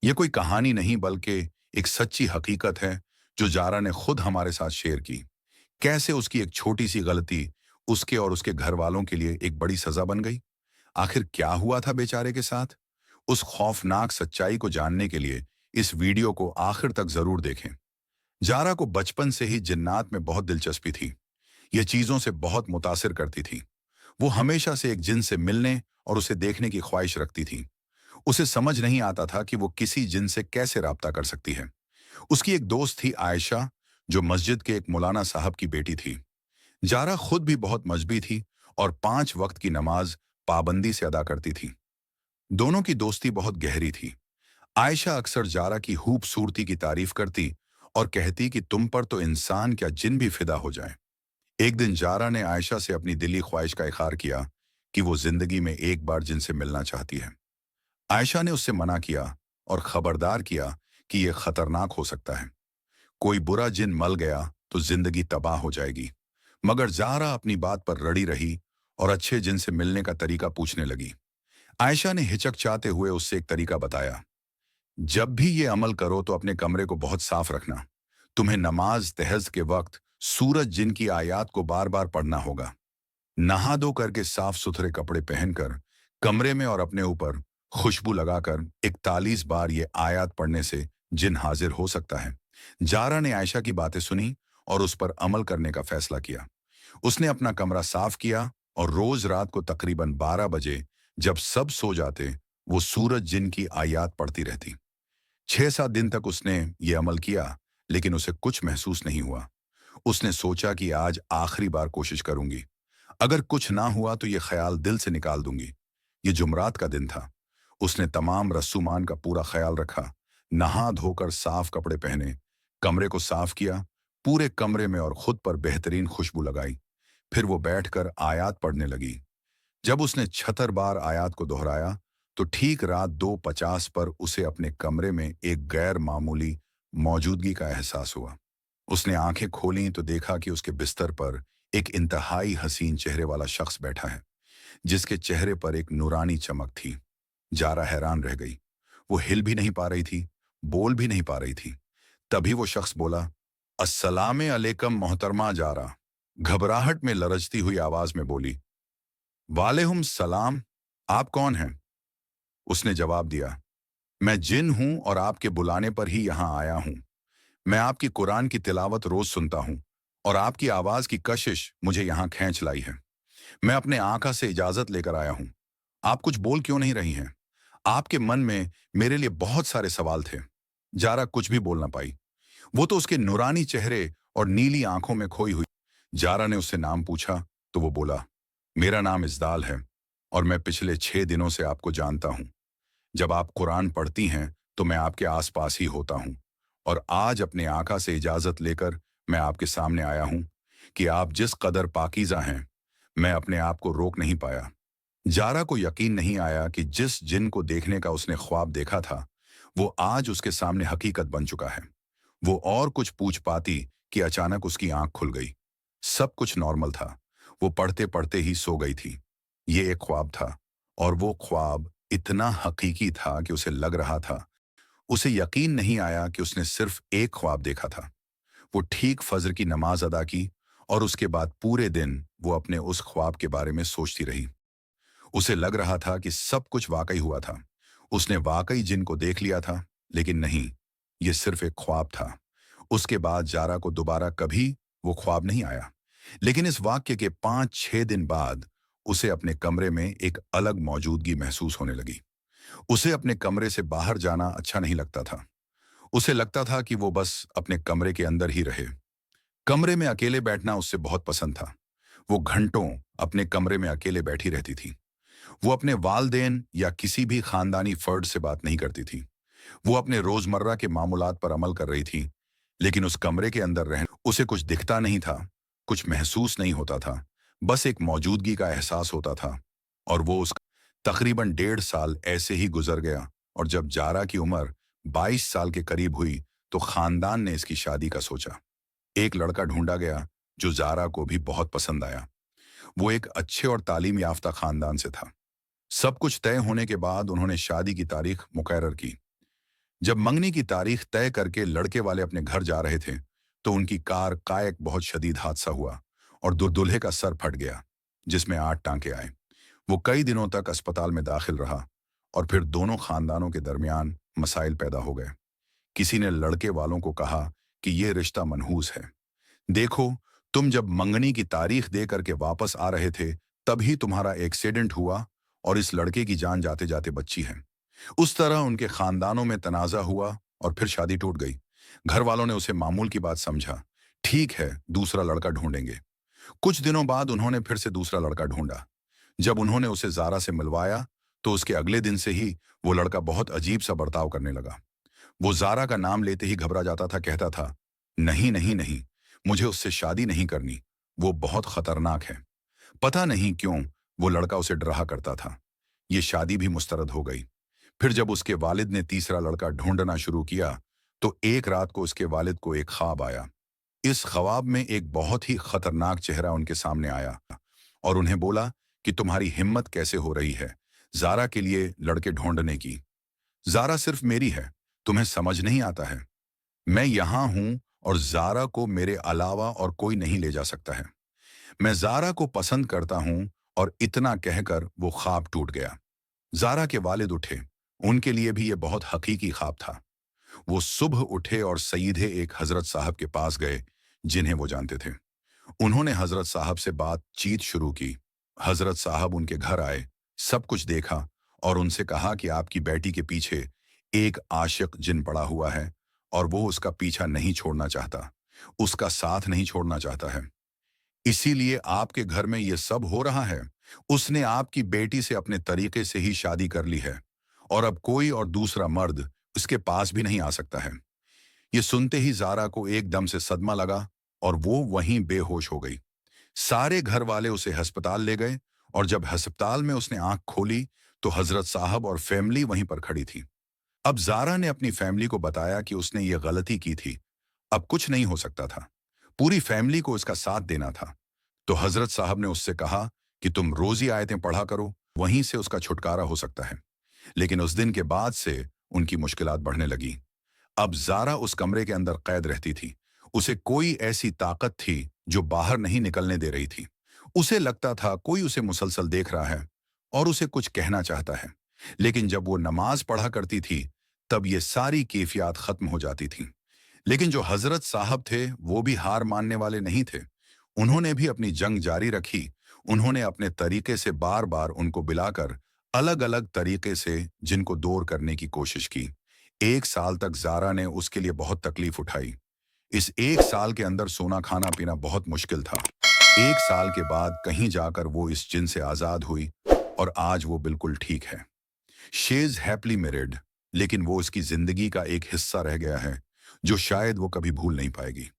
ये कोई कहानी नहीं बल्कि एक सच्ची हकीकत है जो जारा ने खुद हमारे साथ शेयर की। कैसे उसकी एक छोटी सी गलती उसके और उसके घर वालों के लिए एक बड़ी सजा बन गई। आखिर क्या हुआ था बेचारे के साथ? उस खौफनाक सच्चाई को जानने के लिए इस वीडियो को आखिर तक जरूर देखें। जारा को बचपन से ही जिन्नात में बहुत दिलचस्पी थी। ये चीजों से बहुत मुतासिर करती थी। वो हमेशा से एक जिन से मिलने और उसे देखने की ख्वाहिश रखती थी। उसे समझ नहीं आता था कि वो किसी जिन से कैसे राब्ता कर सकती है। उसकी एक दोस्त थी आयशा, जो मस्जिद के एक मौलाना साहब की बेटी थी। जारा खुद भी बहुत मजबी थी और 5 वक्त की नमाज पाबंदी से अदा करती थी। दोनों की दोस्ती बहुत गहरी थी। आयशा अक्सर जारा की खूबसूरती की तारीफ करती और कहती कि तुम पर तो इंसान क्या जिन भी फिदा हो जाए। एक दिन जारा ने आयशा से अपनी दिली ख्वाहिश का इकरार किया कि वो जिंदगी में एक बार जिनसे मिलना चाहती है। आयशा ने उससे मना किया और खबरदार किया कि यह खतरनाक हो सकता है। कोई बुरा जिन मल गया तो जिंदगी तबाह हो जाएगी। मगर ज़ाहरा अपनी बात पर रड़ी रही और अच्छे जिन से मिलने का तरीका पूछने लगी। आयशा ने हिचकचाते हुए उससे एक तरीका बताया। जब भी ये अमल करो तो अपने कमरे को बहुत साफ रखना। तुम्हें नमाज तहज के वक्त सूरज जिन की आयात को बार बार पढ़ना होगा। नहा धो करके साफ सुथरे कपड़े पहनकर कमरे में और अपने ऊपर खुशबू लगाकर 41 बार ये आयत पढ़ने से जिन हाजिर हो सकता है। जारा ने आयशा की बातें सुनी और उस पर अमल करने का फैसला किया। उसने अपना कमरा साफ किया और रोज रात को तकरीबन 12 बजे, जब सब सो जाते, वो सूरज जिन की आयत पढ़ती रहती। 6-7 दिन तक उसने ये अमल किया, लेकिन उसे कुछ महसूस नहीं हुआ। उसने सोचा कि आज आखिरी बार कोशिश करूंगी। अगर कुछ ना हुआ तो ये ख्याल दिल से निकाल दूंगी। ये जुमरात का दिन था। उसने तमाम रस्सूमान का पूरा ख्याल रखा, नहा धोकर साफ कपड़े पहने, कमरे को साफ किया, पूरे कमरे में और खुद पर बेहतरीन खुशबू लगाई। फिर वो बैठकर आयत पढ़ने लगी। जब उसने 76 बार आयत को दोहराया तो ठीक रात 2:50 पर उसे अपने कमरे में एक गैर मामूली मौजूदगी का एहसास हुआ। उसने आंखें खोलीं तो देखा कि उसके बिस्तर पर एक इंतहाई हसीन चेहरे वाला शख्स बैठा है, जिसके चेहरे पर एक नूरानी चमक थी। जारा हैरान रह गई। वो हिल भी नहीं पा रही थी, बोल भी नहीं पा रही थी। तभी वो शख्स बोला, अस्सलामे अलैकुम मोहतरमा जारा। घबराहट में लरजती हुई आवाज में बोली, वालेकुम सलाम, आप कौन हैं? उसने जवाब दिया, मैं जिन हूं और आपके बुलाने पर ही यहां आया हूं। मैं आपकी कुरान की तिलावत रोज सुनता हूं और आपकी आवाज की कशिश मुझे यहां खींच लाई है। मैं अपने आका से इजाजत लेकर आया हूं। आप कुछ बोल क्यों नहीं रही हैं? आपके मन में मेरे लिए बहुत सारे सवाल थे। जारा कुछ भी बोल ना पाई। वो तो उसके नूरानी चेहरे और नीली आंखों में खोई हुई। जारा ने उससे नाम पूछा तो वो बोला, मेरा नाम इस्दाल है और मैं पिछले 6 दिनों से आपको जानता हूं। जब आप कुरान पढ़ती हैं तो मैं आपके आसपास ही होता हूं और आज अपने आका से इजाजत लेकर मैं आपके सामने आया हूं कि आप जिस कदर पाकीज़ा हैं, मैं अपने आप को रोक नहीं पाया। जारा को यकीन नहीं आया कि जिस जिन को देखने का उसने ख्वाब देखा था, वो आज उसके सामने हकीकत बन चुका है। वो और कुछ पूछ पाती कि अचानक उसकी आंख खुल गई। सब कुछ नॉर्मल था। वो पढ़ते पढ़ते ही सो गई थी। ये एक ख्वाब था और वो ख्वाब इतना हकीकी था कि उसे लग रहा था, उसे यकीन नहीं आया कि उसने सिर्फ एक ख्वाब देखा था। वो ठीक फजर की नमाज अदा की और उसके बाद पूरे दिन वो अपने उस ख्वाब के बारे में सोचती रही। उसे लग रहा था कि सब कुछ वाकई हुआ था। उसने वाकई जिन को देख लिया था, लेकिन नहीं, ये सिर्फ एक ख्वाब था। उसके बाद जारा को दोबारा कभी वो ख्वाब नहीं आया। लेकिन इस वाक्य के 5-6 दिन बाद उसे अपने कमरे में एक अलग मौजूदगी महसूस होने लगी। उसे अपने कमरे से बाहर जाना अच्छा नहीं लगता था। उसे लगता था कि वो बस अपने कमरे के अंदर ही रहे। कमरे में अकेले बैठना उससे बहुत पसंद था। वो घंटों अपने कमरे में अकेले बैठी रहती थी। वो अपने वालदेन या किसी भी खानदानी फर्द से बात नहीं करती थी। वो अपने रोजमर्रा के मामूलात पर अमल कर रही थी, लेकिन उस कमरे के अंदर रहने उसे कुछ दिखता नहीं था, कुछ महसूस नहीं होता था। बस एक मौजूदगी का एहसास होता था। और वो उस तकरीबन 1.5 साल ऐसे ही गुजर गया और जब जारा की उम्र 22 साल के करीब हुई तो खानदान ने इसकी शादी का सोचा। एक लड़का ढूंढा गया जो जारा को भी बहुत पसंद आया। वो एक अच्छे और तालीम याफ्ता खानदान से था। सब कुछ तय होने के बाद उन्होंने शादी की तारीख मुकर्रर की। जब मंगनी की तारीख तय करके लड़के वाले अपने घर जा रहे थे, तो उनकी कार का एक बहुत शदीद हादसा हुआ और दूल्हे का सर फट गया, जिसमें 8 टांके आए। वो कई दिनों तक अस्पताल में दाखिल रहा और फिर दोनों खानदानों के दरमियान मसाइल पैदा हो गए। किसी ने लड़के वालों को कहा कि यह रिश्ता मनहूस है। देखो, तुम जब मंगनी की तारीख दे करके वापस आ रहे थे, तभी तुम्हारा एक्सीडेंट हुआ और इस लड़के की जान जाते जाते बच्ची है। उस तरह उनके खानदानों में तनाजा हुआ और फिर शादी टूट गई। घर वालों ने उसे मामूल की बात समझा। ठीक है, दूसरा लड़का ढूंढेंगे। कुछ दिनों बाद उन्होंने फिर से दूसरा लड़का ढूंढा। जब उन्होंने उसे जारा से मिलवाया, तो उसके अगले दिन से ही वो लड़का बहुत अजीब सा बर्ताव करने लगा। वो जारा का नाम लेते ही घबरा जाता था, कहता था, नहीं नहीं नहीं, मुझे उससे शादी नहीं करनी, वो बहुत खतरनाक है। पता नहीं क्यों वो लड़का उसे डरा करता था। ये शादी भी मुस्तरद हो गई। फिर जब उसके वालिद ने तीसरा लड़का ढूंढना शुरू किया, तो एक रात को उसके वालिद को एक ख्वाब आया। इस ख्वाब में एक बहुत ही खतरनाक चेहरा उनके सामने आया और उन्हें बोला कि तुम्हारी हिम्मत कैसे हो रही है जारा के लिए लड़के ढूंढने की। जारा सिर्फ मेरी है, तुम्हें समझ नहीं आता है। मैं यहां हूं और जारा को मेरे अलावा और कोई नहीं ले जा सकता है। मैं जारा को पसंद करता हूं। और इतना कहकर वो ख्वाब टूट गया। जारा के वालिद उठे। उनके लिए भी ये बहुत हकीकी ख्वाब था। वो सुबह उठे और सीधे एक हजरत साहब के पास गए, जिन्हें वो जानते थे। उन्होंने हजरत साहब से बातचीत शुरू की। हजरत साहब उनके घर आए, सब कुछ देखा और उनसे कहा कि आपकी बेटी के पीछे एक आशिक जिन पड़ा हुआ है और वो उसका पीछा नहीं छोड़ना चाहता, उसका साथ नहीं छोड़ना चाहता है। इसीलिए आपके घर में ये सब हो रहा है। उसने आपकी बेटी से अपने तरीके से ही शादी कर ली है और अब कोई और दूसरा मर्द उसके पास भी नहीं आ सकता है। ये सुनते ही जारा को एकदम से सदमा लगा और वो वहीं बेहोश हो गई। सारे घर वाले उसे अस्पताल ले गए और जब अस्पताल में उसने आंख खोली, तो हजरत साहब और फैमिली वहीं पर खड़ी थी। अब जारा ने अपनी फैमिली को बताया कि उसने ये गलती की थी, अब कुछ नहीं हो सकता था। पूरी फैमिली को इसका साथ देना था। तो हजरत साहब ने उससे कहा कि तुम रोजी आयतें पढ़ा करो, वहीं से उसका छुटकारा हो सकता है। लेकिन उस दिन के बाद से उनकी मुश्किलात बढ़ने लगी। अब जारा उस कमरे के अंदर कैद रहती थी। उसे कोई ऐसी ताकत थी जो बाहर नहीं निकलने दे रही थी। उसे लगता था कोई उसे मुसलसल देख रहा है और उसे कुछ कहना चाहता है। लेकिन जब वो नमाज पढ़ा करती थी, तब ये सारी कैफियत खत्म हो जाती थी। लेकिन जो हजरत साहब थे, वो भी हार मानने वाले नहीं थे। उन्होंने भी अपनी जंग जारी रखी। उन्होंने अपने तरीके से बार बार उनको बिलाकर अलग अलग तरीके से जिनको दूर करने की कोशिश की। 1 साल तक जारा ने उसके लिए बहुत तकलीफ उठाई। इस 1 साल के अंदर सोना खाना पीना बहुत मुश्किल था। 1 साल के बाद कहीं जाकर वो इस जिन से आजाद हुई और आज वो बिल्कुल ठीक है। शी इज हैप्पीली मैरिड, लेकिन वो उसकी जिंदगी का एक हिस्सा रह गया है जो शायद वो कभी भूल नहीं पाएगी।